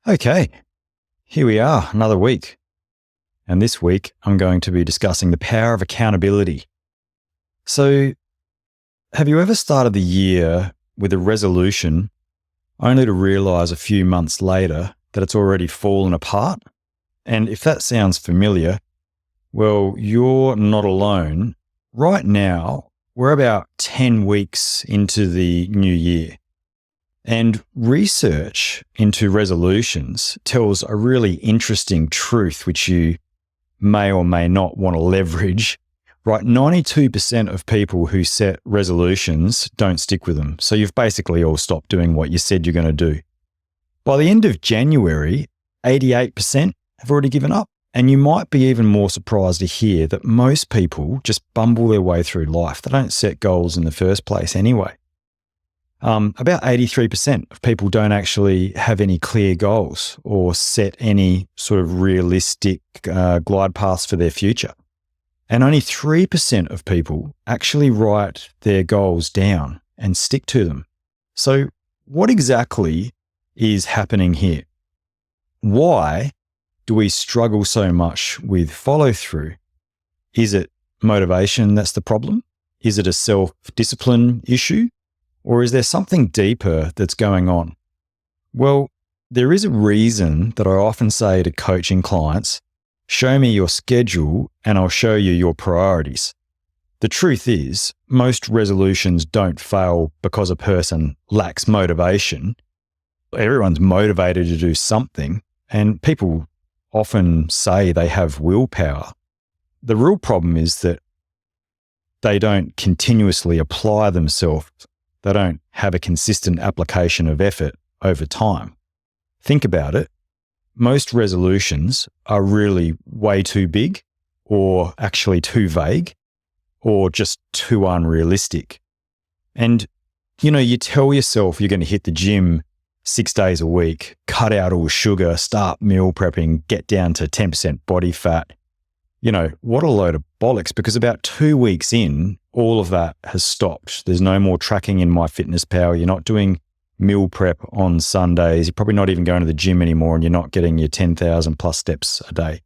Okay, here we are, another week. And this week, I'm going to be discussing the power of accountability. So, have you ever started the year with a resolution only to realize a few months later that it's already fallen apart? And if that sounds familiar, well, you're not alone. Right now, we're about 10 weeks into the new year. And research into resolutions tells a really interesting truth, which you may or may not want to leverage. Right, 92% of people who set resolutions don't stick with them. So you've basically all stopped doing what you said you're going to do. By the end of January, 88% have already given up. And you might be even more surprised to hear that most people just bumble their way through life. They don't set goals in the first place anyway. About 83% of people don't actually have any clear goals or set any sort of realistic glide paths for their future. And only 3% of people actually write their goals down and stick to them. So what exactly is happening here? Why do we struggle so much with follow through? Is it motivation that's the problem? Is it a self-discipline issue? Or is there something deeper that's going on? Well, there is a reason that I often say to coaching clients, show me your schedule and I'll show you your priorities. The truth is, most resolutions don't fail because a person lacks motivation. Everyone's motivated to do something, and people often say they have willpower. The real problem is that they don't continuously apply themselves. They don't have a consistent application of effort over time. Think about it. Most resolutions are really way too big, or actually too vague, or just too unrealistic. And, you tell yourself you're going to hit the gym 6 days a week, cut out all sugar, start meal prepping, get down to 10% body fat. What a load of bollocks, because about 2 weeks in, all of that has stopped. There's no more tracking in MyFitnessPal. You're not doing meal prep on Sundays. You're probably not even going to the gym anymore, and you're not getting your 10,000 plus steps a day.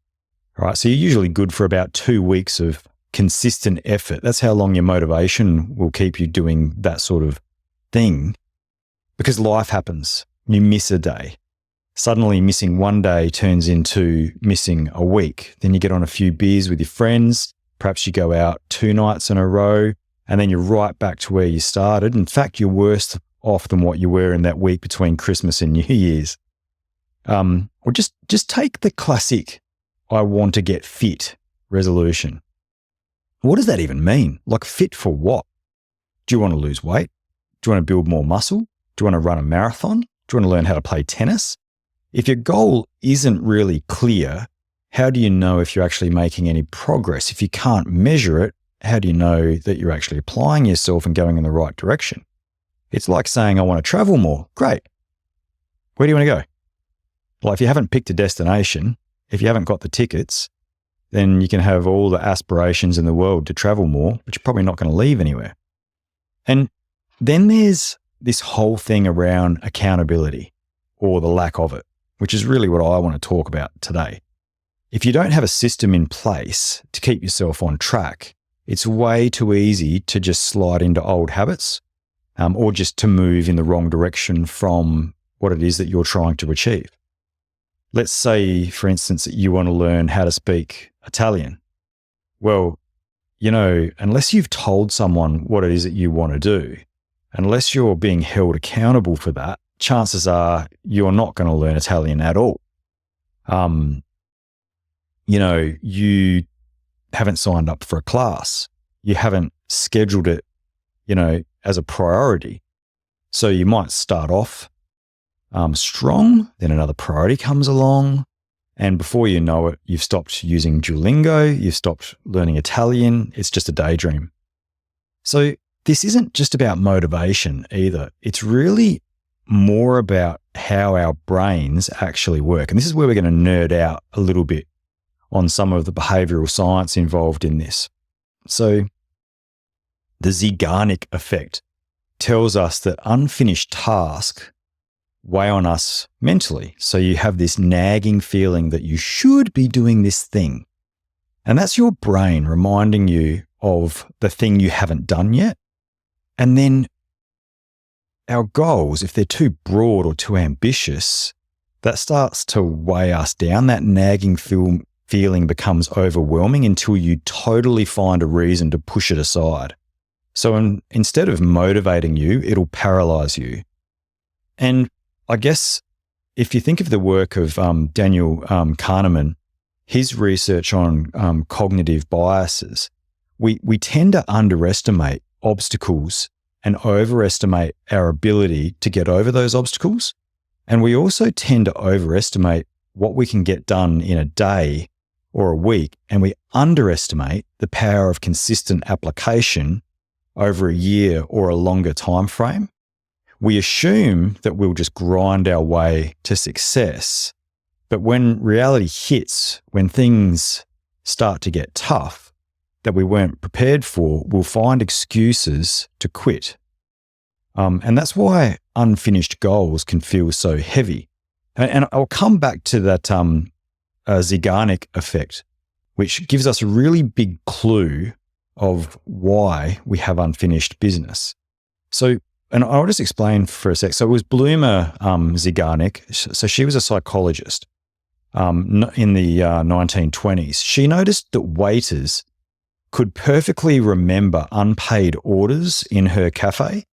All right. So you're usually good for about 2 weeks of consistent effort. That's how long your motivation will keep you doing that sort of thing, because life happens. You miss a day. Suddenly missing one day turns into missing a week. Then you get on a few beers with your friends. Perhaps you go out 2 nights in a row, and then you're right back to where you started. In fact, you're worse off than what you were in that week between Christmas and New Year's. Or just take the classic, I want to get fit resolution. What does that even mean? Like, fit for what? Do you want to lose weight? Do you want to build more muscle? Do you want to run a marathon? Do you want to learn how to play tennis? If your goal isn't really clear, how do you know if you're actually making any progress? If you can't measure it, how do you know that you're actually applying yourself and going in the right direction? It's like saying, I want to travel more. Great. Where do you want to go? Well, if you haven't picked a destination, if you haven't got the tickets, then you can have all the aspirations in the world to travel more, but you're probably not going to leave anywhere. And then there's this whole thing around accountability, or the lack of it, which is really what I want to talk about today. If you don't have a system in place to keep yourself on track, it's way too easy to just slide into old habits, or just to move in the wrong direction from what it is that you're trying to achieve. Let's say, for instance, that you want to learn how to speak Italian. Well, unless you've told someone what it is that you want to do, unless you're being held accountable for that, chances are you're not going to learn Italian at all. You haven't signed up for a class. You haven't scheduled it, as a priority. So you might start off strong, then another priority comes along, and before you know it, you've stopped using Duolingo, you've stopped learning Italian. It's just a daydream. So this isn't just about motivation either. It's really more about how our brains actually work. And this is where we're going to nerd out a little bit on some of the behavioural science involved in this. So the Zeigarnik effect tells us that unfinished tasks weigh on us mentally. So you have this nagging feeling that you should be doing this thing. And that's your brain reminding you of the thing you haven't done yet. And then our goals, if they're too broad or too ambitious, that starts to weigh us down. That nagging feeling becomes overwhelming until you totally find a reason to push it aside. So instead of motivating you, it'll paralyze you. And I guess if you think of the work of Daniel Kahneman, his research on cognitive biases, we tend to underestimate obstacles and overestimate our ability to get over those obstacles. And we also tend to overestimate what we can get done in a day or a week, and we underestimate the power of consistent application over a year or a longer time frame. We assume that we'll just grind our way to success, but when reality hits, when things start to get tough that we weren't prepared for, we'll find excuses to quit. And that's why unfinished goals can feel so heavy. And I'll come back to that Zeigarnik effect, which gives us a really big clue of why we have unfinished business. So, and I'll just explain for a sec. So it was Bloomer Zeigarnik. So she was a psychologist in the 1920s. She noticed that waiters could perfectly remember unpaid orders in her cafe,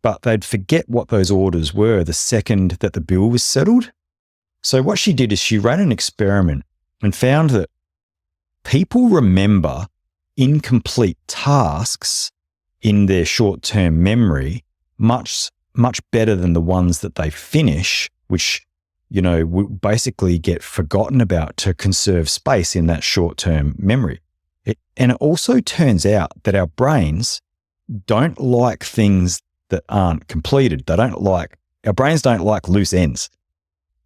but they'd forget what those orders were the second that the bill was settled. So what she did is she ran an experiment and found that people remember incomplete tasks in their short-term memory much better than the ones that they finish, which, basically get forgotten about to conserve space in that short-term memory. And it also turns out that our brains don't like things that aren't completed. Our brains don't like loose ends.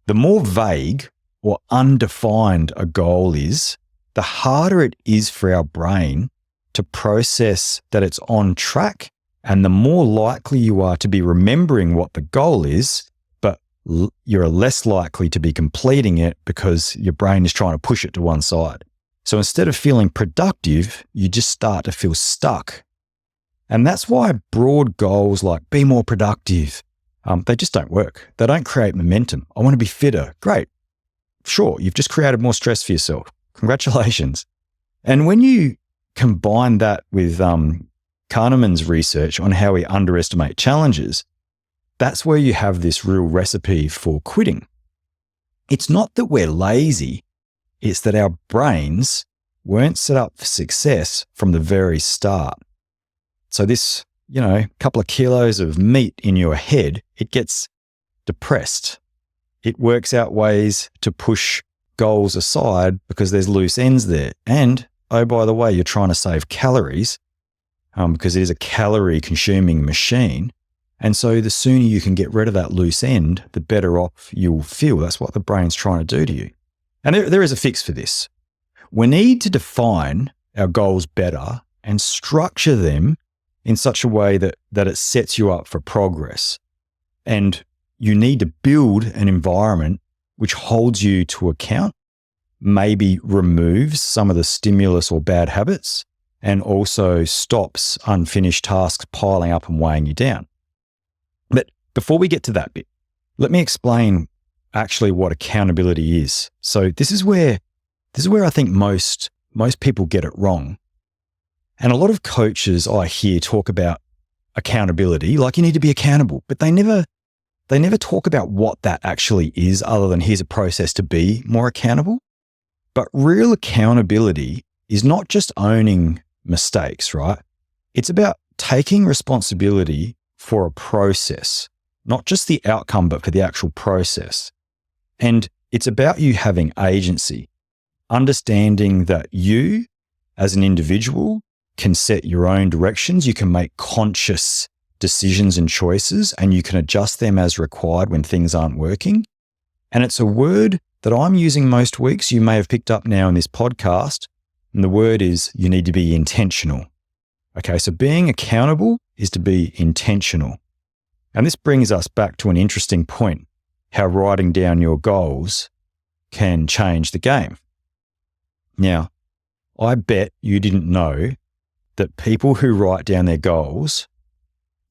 The more vague or undefined a goal is, the harder it is for our brain to process that it's on track, and the more likely you are to be remembering what the goal is, but you're less likely to be completing it because your brain is trying to push it to one side. So instead of feeling productive, you just start to feel stuck. And that's why broad goals like be more productive, they just don't work. They don't create momentum. I want to be fitter. Great. Sure, you've just created more stress for yourself. Congratulations. And when you combine that with Kahneman's research on how we underestimate challenges, that's where you have this real recipe for quitting. It's not that we're lazy. It's that our brains weren't set up for success from the very start. So this, couple of kilos of meat in your head, it gets depressed. It works out ways to push goals aside because there's loose ends there. And, oh, by the way, you're trying to save calories because it is a calorie-consuming machine. And so the sooner you can get rid of that loose end, the better off you'll feel. That's what the brain's trying to do to you. And there is a fix for this. We need to define our goals better and structure them in such a way that it sets you up for progress. And you need to build an environment which holds you to account, maybe removes some of the stimulus or bad habits, and also stops unfinished tasks piling up and weighing you down. But before we get to that bit, let me explain actually what accountability is. So this is where I think most people get it wrong. And a lot of coaches I hear talk about accountability, like you need to be accountable, but they never talk about what that actually is other than here's a process to be more accountable. But real accountability is not just owning mistakes, right? It's about taking responsibility for a process, not just the outcome, but for the actual process. And it's about you having agency, understanding that you as an individual can set your own directions. You can make conscious decisions and choices, and you can adjust them as required when things aren't working. And it's a word that I'm using most weeks. You may have picked up now in this podcast. And the word is you need to be intentional. Okay, so being accountable is to be intentional. And this brings us back to an interesting point. how writing down your goals can change the game. Now, I bet you didn't know that people who write down their goals,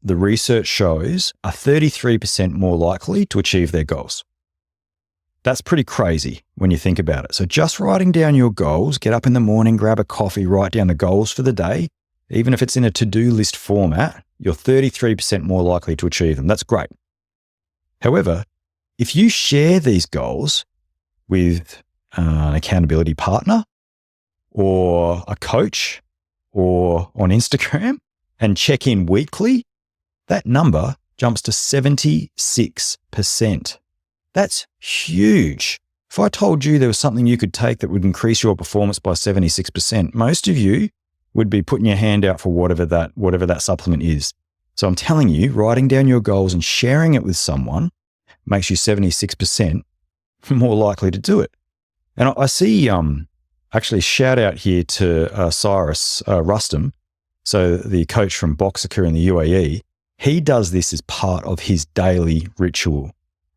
the research shows, are 33% more likely to achieve their goals. That's pretty crazy when you think about it. So just writing down your goals, get up in the morning, grab a coffee, write down the goals for the day, even if it's in a to-do list format, you're 33% more likely to achieve them. That's great. However, if you share these goals with an accountability partner or a coach or on Instagram and check in weekly, that number jumps to 76%. That's huge. If I told you there was something you could take that would increase your performance by 76%, most of you would be putting your hand out for whatever that supplement is. So I'm telling you, writing down your goals and sharing it with someone makes you 76% more likely to do it. And I see, actually shout out here to Cyrus Rustam, so the coach from Boxica in the UAE. He does this as part of his daily ritual,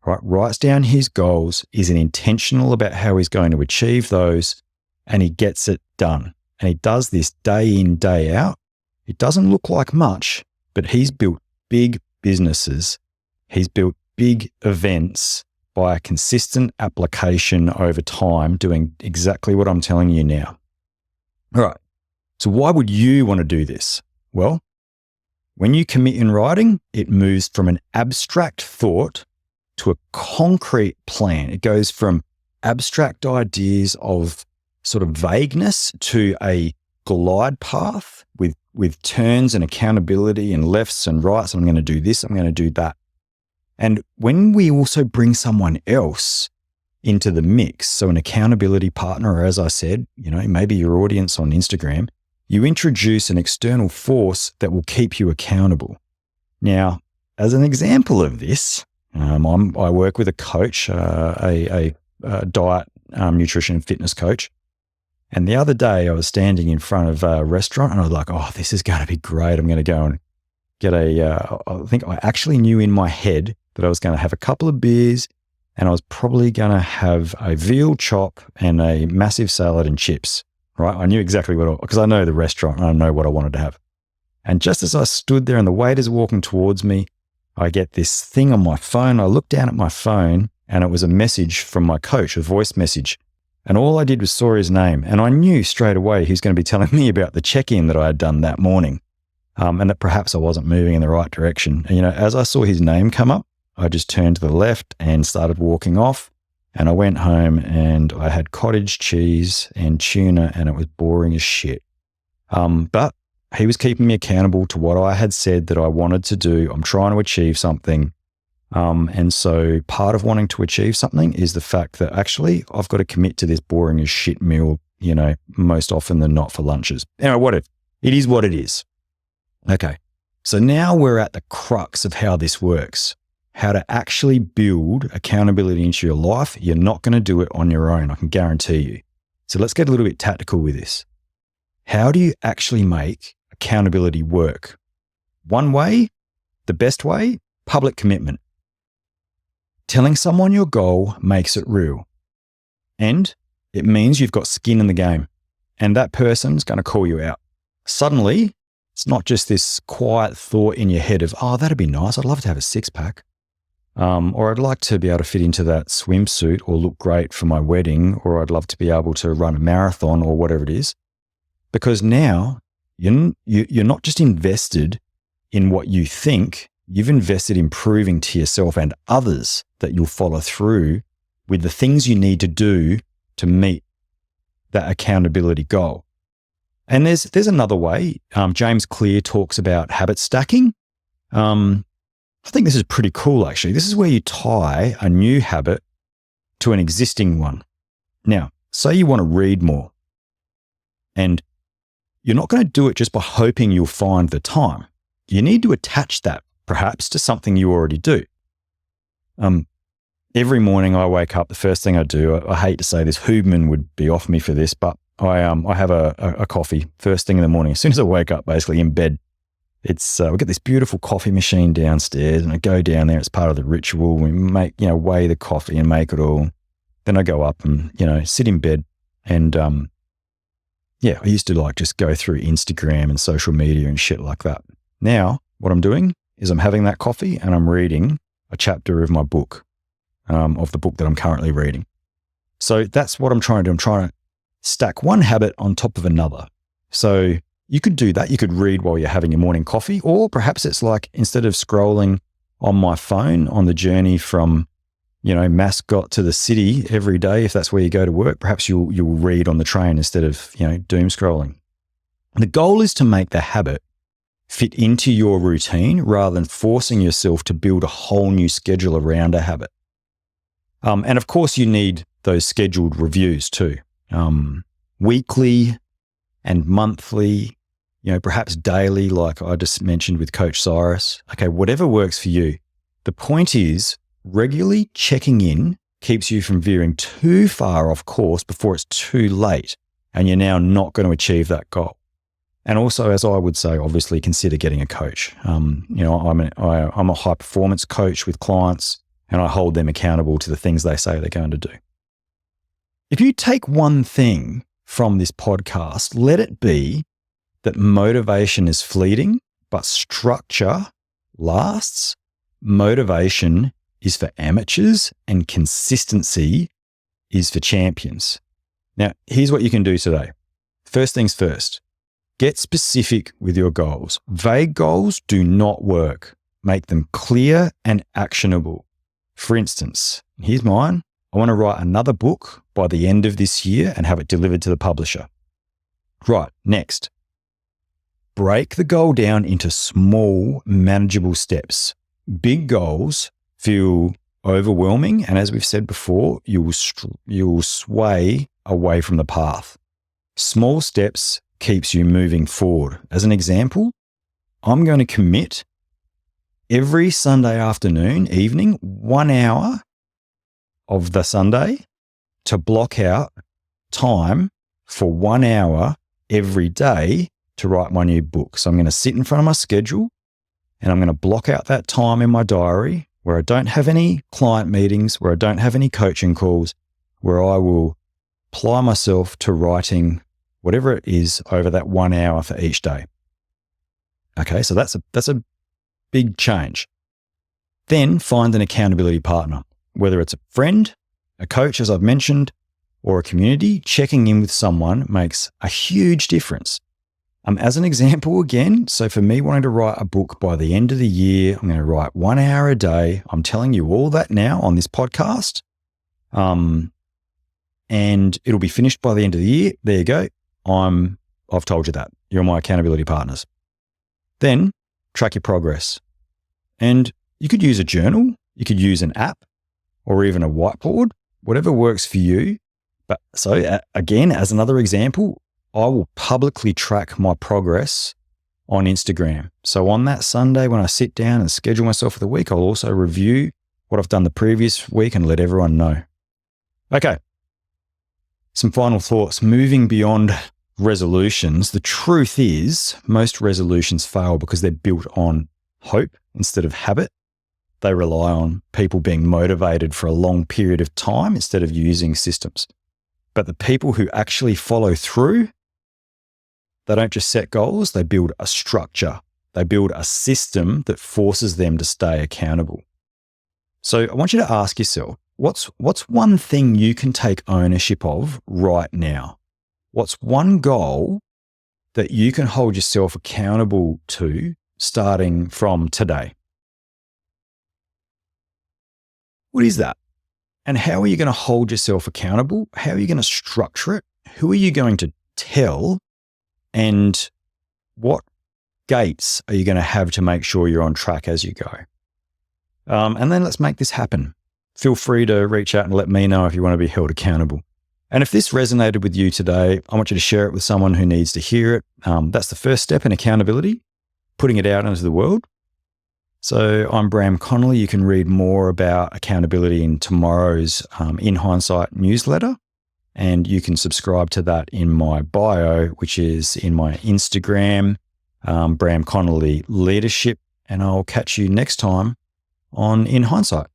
right? Writes down his goals, is intentional about how he's going to achieve those, and he gets it done. And he does this day in, day out. It doesn't look like much, but he's built big businesses. He's built big events by a consistent application over time, doing exactly what I'm telling you now. All right. So why would you want to do this? Well, when you commit in writing, it moves from an abstract thought to a concrete plan. It goes from abstract ideas of sort of vagueness to a glide path with turns and accountability and lefts and rights. I'm going to do this, I'm going to do that. And when we also bring someone else into the mix, so an accountability partner, or as I said, maybe your audience on Instagram, you introduce an external force that will keep you accountable. Now, as an example of this, I work with a coach, a diet, nutrition and fitness coach. And the other day I was standing in front of a restaurant and I was like, oh, this is going to be great. I'm going to go and get I think I actually knew in my head that I was going to have a couple of beers and I was probably going to have a veal chop and a massive salad and chips, right? I knew exactly because I know the restaurant and I know what I wanted to have. And just as I stood there and the waiter's walking towards me, I get this thing on my phone. I look down at my phone and it was a message from my coach, a voice message. And all I did was saw his name and I knew straight away he was going to be telling me about the check-in that I had done that morning. And that perhaps I wasn't moving in the right direction. And, as I saw his name come up, I just turned to the left and started walking off. And I went home and I had cottage cheese and tuna and it was boring as shit. But he was keeping me accountable to what I had said that I wanted to do. I'm trying to achieve something. And so part of wanting to achieve something is the fact that actually I've got to commit to this boring as shit meal, most often than not for lunches. Anyway, it is what it is. Okay, so now we're at the crux of how this works, how to actually build accountability into your life. You're not going to do it on your own, I can guarantee you. So let's get a little bit tactical with this. How do you actually make accountability work? One way, the best way, public commitment. Telling someone your goal makes it real. And it means you've got skin in the game. And that person's going to call you out. Suddenly, it's not just this quiet thought in your head of, oh, that'd be nice. I'd love to have a six-pack. Or I'd like to be able to fit into that swimsuit or look great for my wedding, or I'd love to be able to run a marathon or whatever it is. Because now you're not just invested in what you think, you've invested in proving to yourself and others that you'll follow through with the things you need to do to meet that accountability goal. And there's another way. James Clear talks about habit stacking. I think this is pretty cool, actually. This is where you tie a new habit to an existing one. Now, say you want to read more, and you're not going to do it just by hoping you'll find the time. You need to attach that perhaps to something you already do. Every morning I wake up, the first thing I do, I hate to say this, Huberman would be off me for this, but I have a coffee first thing in the morning. As soon as I wake up, basically in bed, We've got this beautiful coffee machine downstairs, and I go down there. It's part of the ritual. We make, weigh the coffee and make it all. Then I go up and, sit in bed. And, I used to just go through Instagram and social media and shit like that. Now, what I'm doing is I'm having that coffee and I'm reading a chapter of my book, of the book that I'm currently reading. So that's what I'm trying to do. I'm trying to stack one habit on top of another. So you could do that. You could read while you're having your morning coffee, or perhaps it's like, instead of scrolling on my phone on the journey from, Mascot to the city every day, if that's where you go to work, perhaps you'll read on the train instead of, doom scrolling. The goal is to make the habit fit into your routine rather than forcing yourself to build a whole new schedule around a habit. And of course, you need those scheduled reviews too. Weekly and monthly, perhaps daily, like I just mentioned with Coach Cyrus. Okay, whatever works for you. The point is, regularly checking in keeps you from veering too far off course before it's too late and you're now not going to achieve that goal. And also, as I would say, obviously consider getting a coach. I'm a high performance coach with clients, and I hold them accountable to the things they say they're going to do. If you take one thing from this podcast, let it be that motivation is fleeting, but structure lasts. Motivation is for amateurs and consistency is for champions. Now, here's what you can do today. First things first, get specific with your goals. Vague goals do not work. Make them clear and actionable. For instance, here's mine. I want to write another book by the end of this year and have it delivered to the publisher. Right, next. Break the goal down into small, manageable steps. Big goals feel overwhelming, and as we've said before, you will sway away from the path. Small steps keeps you moving forward. As an example, I'm going to commit every Sunday afternoon, evening, 1 hour of the Sunday to block out time for 1 hour every day to write my new book. So I'm going to sit in front of my schedule and I'm going to block out that time in my diary where I don't have any client meetings, where I don't have any coaching calls, where I will apply myself to writing whatever it is over that 1 hour for each day. Okay, so that's a big change. Then find an accountability partner, whether it's a friend, a coach, as I've mentioned, or a community. Checking in with someone makes a huge difference. As an example again, so for me wanting to write a book by the end of the year, I'm going to write 1 hour a day. I'm telling you all that now on this podcast. And it'll be finished by the end of the year. There you go. I've told you that. You're my accountability partners. Then track your progress. And you could use a journal, you could use an app, or even a whiteboard, whatever works for you. But so again, as another example, I will publicly track my progress on Instagram. So on that Sunday, when I sit down and schedule myself for the week, I'll also review what I've done the previous week and let everyone know. Okay. Some final thoughts. Moving beyond resolutions, the truth is most resolutions fail because they're built on hope instead of habit. They rely on people being motivated for a long period of time instead of using systems. But the people who actually follow through, they don't just set goals, they build a structure. They build a system that forces them to stay accountable. So I want you to ask yourself, what's one thing you can take ownership of right now? What's one goal that you can hold yourself accountable to starting from today? What is that? And how are you going to hold yourself accountable? How are you going to structure it? Who are you going to tell? And what gates are you going to have to make sure you're on track as you go? And then let's make this happen. Feel free to reach out and let me know if you want to be held accountable. And if this resonated with you today, I want you to share it with someone who needs to hear it. That's the first step in accountability, putting it out into the world. So I'm Bram Connolly. You can read more about accountability in tomorrow's In Hindsight newsletter. And you can subscribe to that in my bio, which is in my Instagram Bram Connolly, leadership, and I'll catch you next time on In Hindsight.